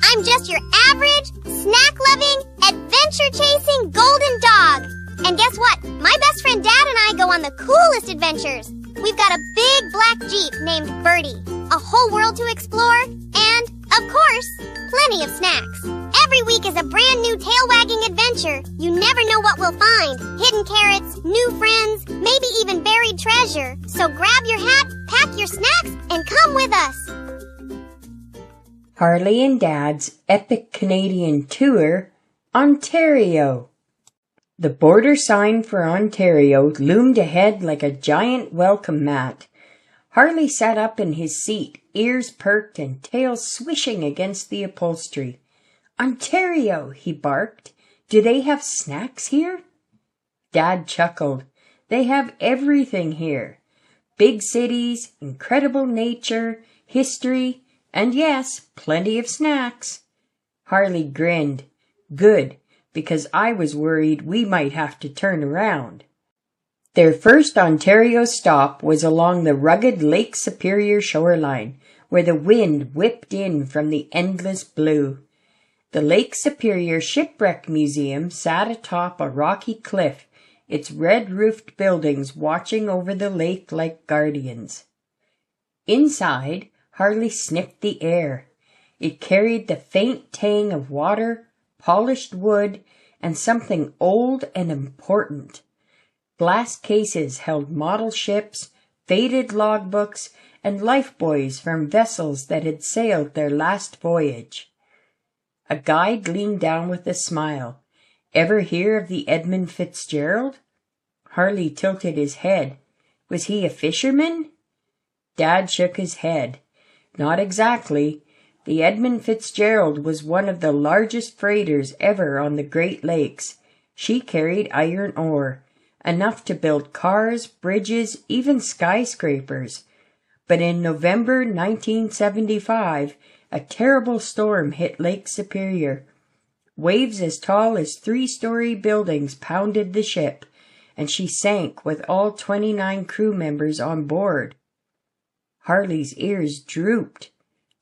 I'm just your average, snack-loving, adventure-chasing golden dog. And guess what? My best friend Dad and I go on the coolest adventures. We've got a big black Jeep named Birdie, a whole world to explore, and, of course, plenty of snacks. Every week is a brand new tail-wagging adventure. You never know what we'll find. Hidden carrots, new friends, maybe even buried treasure. So grab your hat, pack your snacks, and come with us. Harley and Dad's epic Canadian tour, Ontario. The border sign for Ontario loomed ahead like a giant welcome mat. Harley sat up in his seat, ears perked and tail swishing against the upholstery. "Ontario," he barked. "Do they have snacks here?" Dad chuckled. "They have everything here. Big cities, incredible nature, history, and yes, plenty of snacks." Harley grinned. "Good, because I was worried we might have to turn around." Their first Ontario stop was along the rugged Lake Superior shoreline, where the wind whipped in from the endless blue. The Lake Superior Shipwreck Museum sat atop a rocky cliff, its red-roofed buildings watching over the lake like guardians. Inside, Harley sniffed the air. It carried the faint tang of water, polished wood, and something old and important. Glass cases held model ships, faded logbooks, and lifebuoys from vessels that had sailed their last voyage. A guide leaned down with a smile. "Ever hear of the Edmund Fitzgerald?" Harley tilted his head. "Was he a fisherman?" Dad shook his head. "Not exactly. The Edmund Fitzgerald was one of the largest freighters ever on the Great Lakes. She carried iron ore, enough to build cars, bridges, even skyscrapers. But in November 1975, a terrible storm hit Lake Superior. Waves as tall as 3-story buildings pounded the ship, and she sank with all 29 crew members on board." Harley's ears drooped.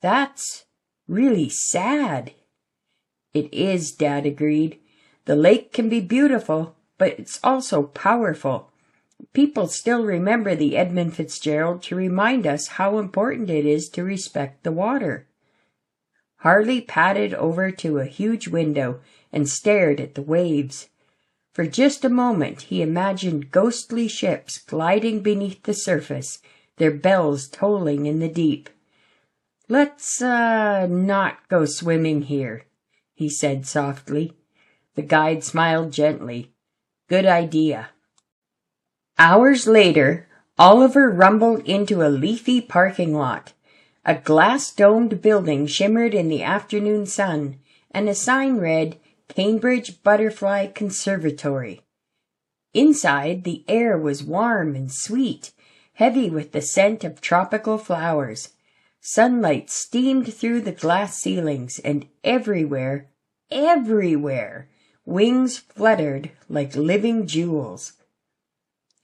"That's really sad." "It is," Dad agreed. "The lake can be beautiful, but it's also powerful. People still remember the Edmund Fitzgerald to remind us how important it is to respect the water." Harley padded over to a huge window and stared at the waves. For just a moment he imagined ghostly ships gliding beneath the surface, their bells tolling in the deep. "Let's, not go swimming here," he said softly. The guide smiled gently. "Good idea." Hours later, Oliver rumbled into a leafy parking lot. A glass-domed building shimmered in the afternoon sun, and a sign read, "Cambridge Butterfly Conservatory." Inside, the air was warm and sweet, heavy with the scent of tropical flowers. Sunlight steamed through the glass ceilings, and everywhere, wings fluttered like living jewels.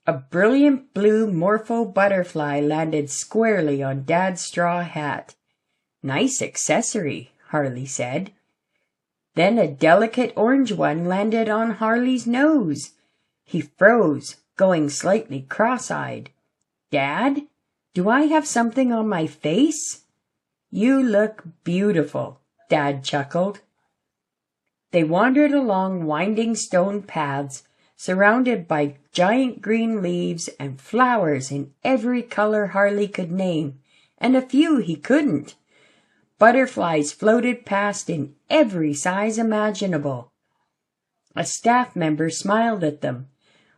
A brilliant blue morpho butterfly landed squarely on Dad's straw hat. "Nice accessory," Harley said. Then a delicate orange one landed on Harley's nose. He froze, going slightly cross-eyed. "Dad, do I have something on my face?" "You look beautiful," Dad chuckled. They wandered along winding stone paths, surrounded by giant green leaves and flowers in every color Harley could name, and a few he couldn't. Butterflies floated past in every size imaginable. A staff member smiled at them.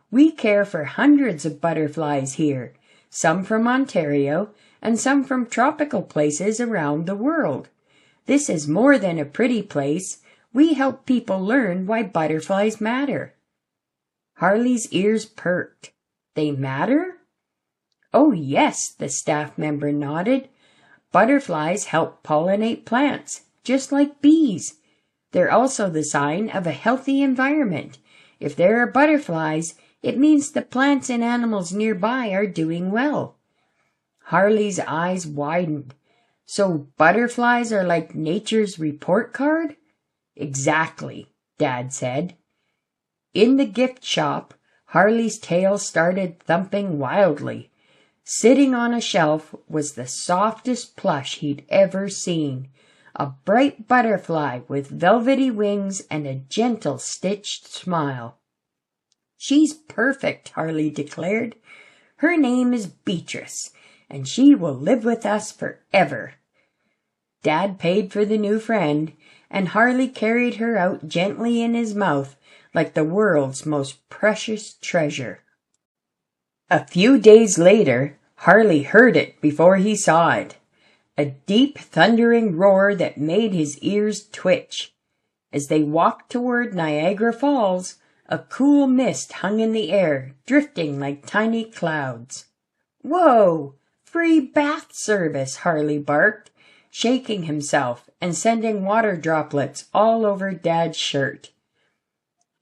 "We care for hundreds of butterflies here, some from Ontario and some from tropical places around the world. This is more than a pretty place. We help people learn why butterflies matter." Harley's ears perked. "They matter?" "Oh, yes," the staff member nodded. "Butterflies help pollinate plants, just like bees. They're also the sign of a healthy environment. If there are butterflies, it means the plants and animals nearby are doing well." Harley's eyes widened. So butterflies are like nature's report card? Exactly, Dad said. In the gift shop, Harley's tail started thumping wildly. Sitting on a shelf was the softest plush he'd ever seen, a bright butterfly with velvety wings and a gentle stitched smile. She's perfect, Harley declared. Her name is Beatrice, and she will live with us forever. Dad paid for the new friend, and Harley carried her out gently in his mouth like the world's most precious treasure. A few days later, Harley heard it before he saw it, a deep thundering roar that made his ears twitch. As they walked toward Niagara Falls, a cool mist hung in the air, drifting like tiny clouds. "Whoa! Free bath service!" Harley barked, shaking himself and sending water droplets all over Dad's shirt.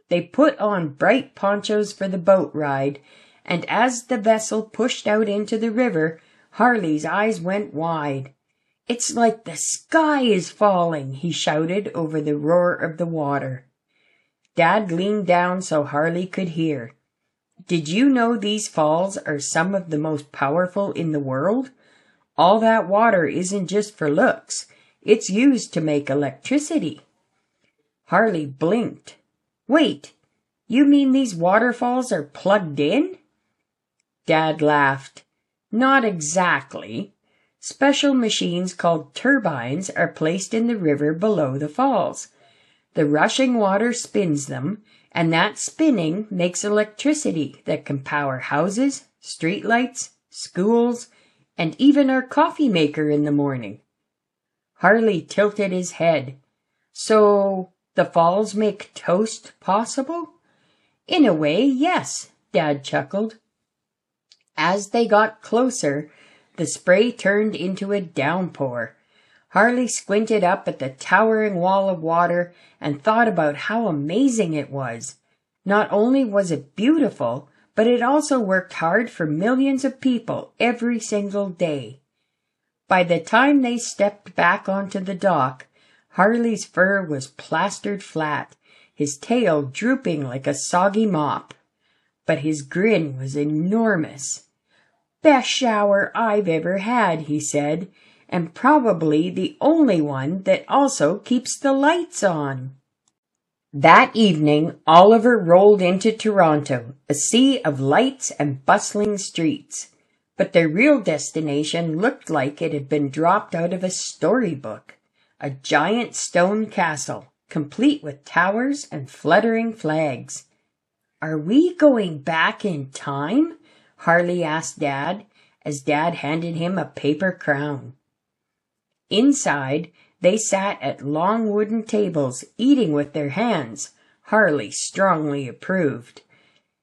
They put on bright ponchos for the boat ride, and as the vessel pushed out into the river, Harley's eyes went wide. "It's like the sky is falling," he shouted over the roar of the water. Dad leaned down so Harley could hear. "Did you know these falls are some of the most powerful in the world? All that water isn't just for looks. It's used to make electricity." Harley blinked. "Wait, you mean these waterfalls are plugged in?" Dad laughed. "Not exactly. Special machines called turbines are placed in the river below the falls. The rushing water spins them, and that spinning makes electricity that can power houses, streetlights, schools, and even our coffee maker in the morning." Harley tilted his head. "So the falls make toast possible?" "In a way, yes," Dad chuckled. As they got closer, the spray turned into a downpour. Harley squinted up at the towering wall of water and thought about how amazing it was. Not only was it beautiful, but it also worked hard for millions of people every single day. By the time they stepped back onto the dock, Harley's fur was plastered flat, his tail drooping like a soggy mop. But his grin was enormous. "Best shower I've ever had," he said, "and probably the only one that also keeps the lights on." That evening, Oliver rolled into Toronto, a sea of lights and bustling streets. But their real destination looked like it had been dropped out of a storybook. A giant stone castle, complete with towers and fluttering flags. "Are we going back in time?" Harley asked Dad, as Dad handed him a paper crown. Inside, they sat at long wooden tables, eating with their hands. Harley strongly approved.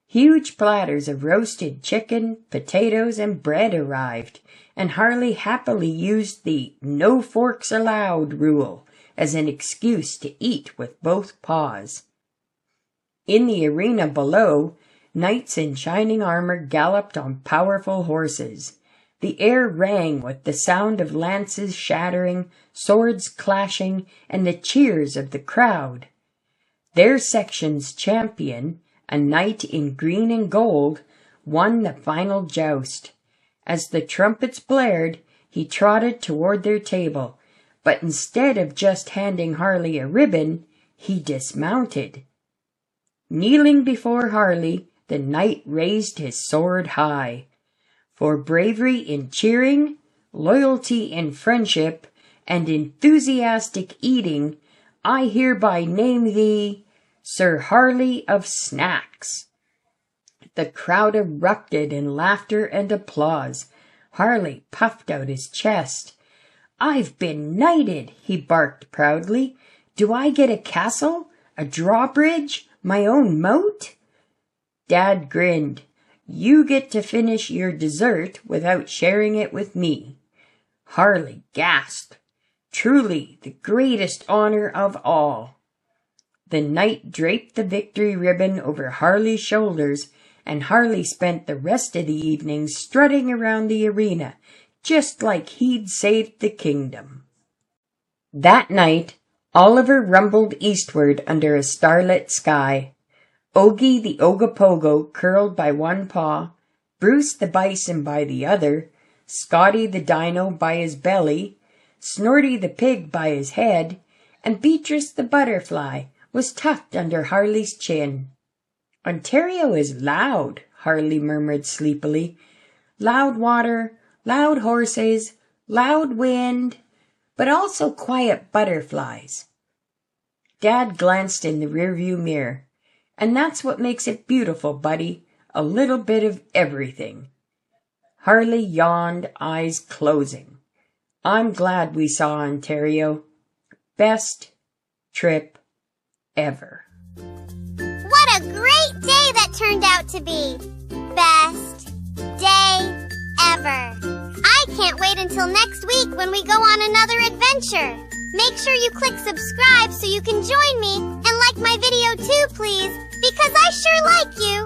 Huge platters of roasted chicken, potatoes, and bread arrived, and Harley happily used the "no forks allowed" rule as an excuse to eat with both paws. In the arena below, knights in shining armor galloped on powerful horses. The air rang with the sound of lances shattering, swords clashing, and the cheers of the crowd. Their section's champion, a knight in green and gold, won the final joust. As the trumpets blared, he trotted toward their table, but instead of just handing Harley a ribbon, he dismounted. Kneeling before Harley, the knight raised his sword high. "For bravery in cheering, loyalty in friendship, and enthusiastic eating, I hereby name thee Sir Harley of Snacks." The crowd erupted in laughter and applause. Harley puffed out his chest. "I've been knighted," he barked proudly. "Do I get a castle, a drawbridge, my own moat?" Dad grinned. "You get to finish your dessert without sharing it with me." Harley gasped. Truly the greatest honor of all. The knight draped the victory ribbon over Harley's shoulders, and Harley spent the rest of the evening strutting around the arena, just like he'd saved the kingdom. That night, Oliver rumbled eastward under a starlit sky. Ogie the Ogopogo curled by one paw, Bruce the Bison by the other, Scotty the Dino by his belly, Snorty the Pig by his head, and Beatrice the Butterfly was tucked under Harley's chin. "Ontario is loud," Harley murmured sleepily. "Loud water, loud horses, loud wind, but also quiet butterflies." Dad glanced in the rearview mirror. "And that's what makes it beautiful, buddy. A little bit of everything." Harley yawned, eyes closing. "I'm glad we saw Ontario. Best trip ever." What a great day that turned out to be. Best day ever. I can't wait until next week when we go on another adventure. Make sure you click subscribe so you can join me, and like my video too, please, because I sure like you.